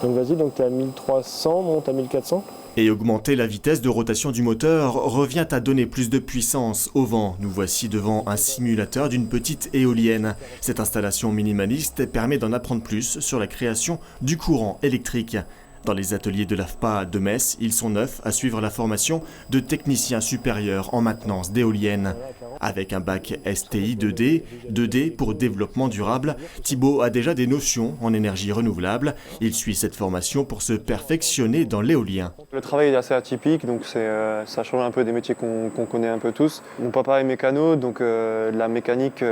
Donc vas-y, donc t'es à 1300, monte à 1400. Et augmenter la vitesse de rotation du moteur revient à donner plus de puissance au vent. Nous voici devant un simulateur d'une petite éolienne. Cette installation minimaliste permet d'en apprendre plus sur la création du courant électrique. Dans les ateliers de l'AFPA de Metz, ils sont 9 à suivre la formation de techniciens supérieurs en maintenance d'éoliennes. Avec un bac STI 2D, 2D pour développement durable, Thibaut a déjà des notions en énergie renouvelable. Il suit cette formation pour se perfectionner dans l'éolien. Le travail est assez atypique, donc ça change un peu des métiers qu'on connaît un peu tous. Mon papa est mécano, donc la mécanique,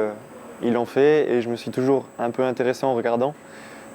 il en fait, et je me suis toujours un peu intéressé en regardant.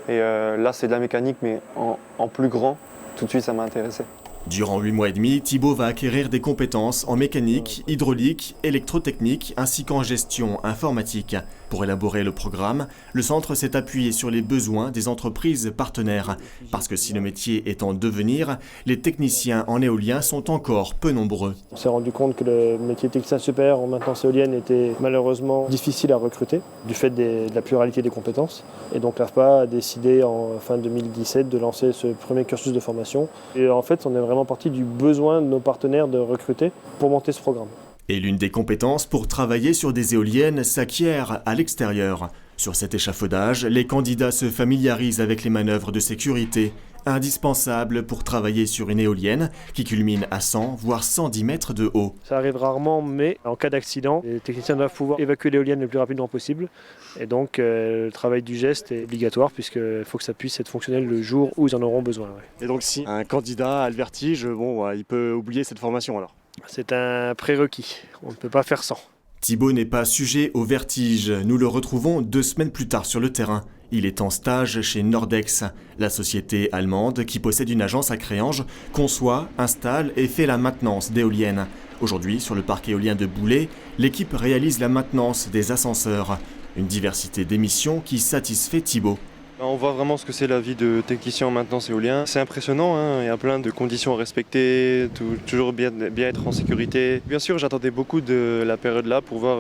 Et là, c'est de la mécanique, mais en plus grand. Tout de suite, ça m'a intéressé. Durant 8 mois et demi, Thibaut va acquérir des compétences en mécanique, hydraulique, électrotechnique ainsi qu'en gestion informatique. Pour élaborer le programme, le centre s'est appuyé sur les besoins des entreprises partenaires. Parce que si le métier est en devenir, les techniciens en éolien sont encore peu nombreux. On s'est rendu compte que le métier technicien supérieur en maintenance éolienne était malheureusement difficile à recruter du fait de la pluralité des compétences. Et donc l'AFPA a décidé en fin 2017 de lancer ce premier cursus de formation. Et en fait, on est vraiment parti du besoin de nos partenaires de recruter pour monter ce programme. Et l'une des compétences pour travailler sur des éoliennes s'acquiert à l'extérieur. Sur cet échafaudage, les candidats se familiarisent avec les manœuvres de sécurité, indispensables pour travailler sur une éolienne qui culmine à 100 voire 110 mètres de haut. Ça arrive rarement, mais en cas d'accident, les techniciens doivent pouvoir évacuer l'éolienne le plus rapidement possible. Et donc le travail du geste est obligatoire puisqu'il faut que ça puisse être fonctionnel le jour où ils en auront besoin. Et donc si un candidat a le vertige, il peut oublier cette formation alors? C'est un prérequis, on ne peut pas faire sans. Thibaut n'est pas sujet au vertige. Nous le retrouvons 2 semaines plus tard sur le terrain. Il est en stage chez Nordex. La société allemande, qui possède une agence à Créange, conçoit, installe et fait la maintenance d'éoliennes. Aujourd'hui, sur le parc éolien de Boulay, l'équipe réalise la maintenance des ascenseurs. Une diversité d'émissions qui satisfait Thibaut. On voit vraiment ce que c'est la vie de technicien en maintenance éolien. C'est impressionnant, hein, il y a plein de conditions à respecter, toujours bien être en sécurité. Bien sûr, j'attendais beaucoup de la période-là pour voir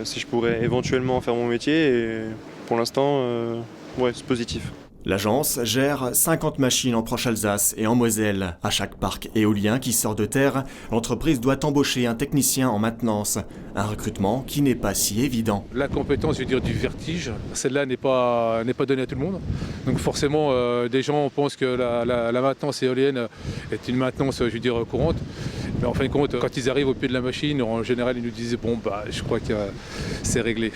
si je pourrais éventuellement faire mon métier. Et pour l'instant, c'est positif. L'agence gère 50 machines en proche Alsace et en Moselle. À chaque parc éolien qui sort de terre, l'entreprise doit embaucher un technicien en maintenance. Un recrutement qui n'est pas si évident. La compétence, du vertige, celle-là n'est pas donnée à tout le monde. Donc forcément, des gens pensent que la maintenance éolienne est une maintenance, courante. Mais en fin de compte, quand ils arrivent au pied de la machine, en général, ils nous disent je crois que c'est réglé.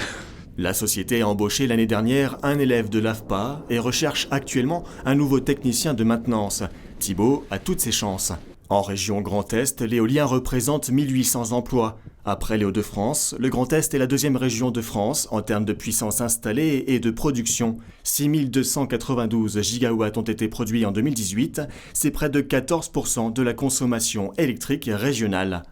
La société a embauché l'année dernière un élève de l'AFPA et recherche actuellement un nouveau technicien de maintenance. Thibaut a toutes ses chances. En région Grand Est, l'éolien représente 1800 emplois. Après les Hauts-de-France, le Grand Est est la deuxième région de France en termes de puissance installée et de production. 6292 gigawatts ont été produits en 2018, c'est près de 14% de la consommation électrique régionale.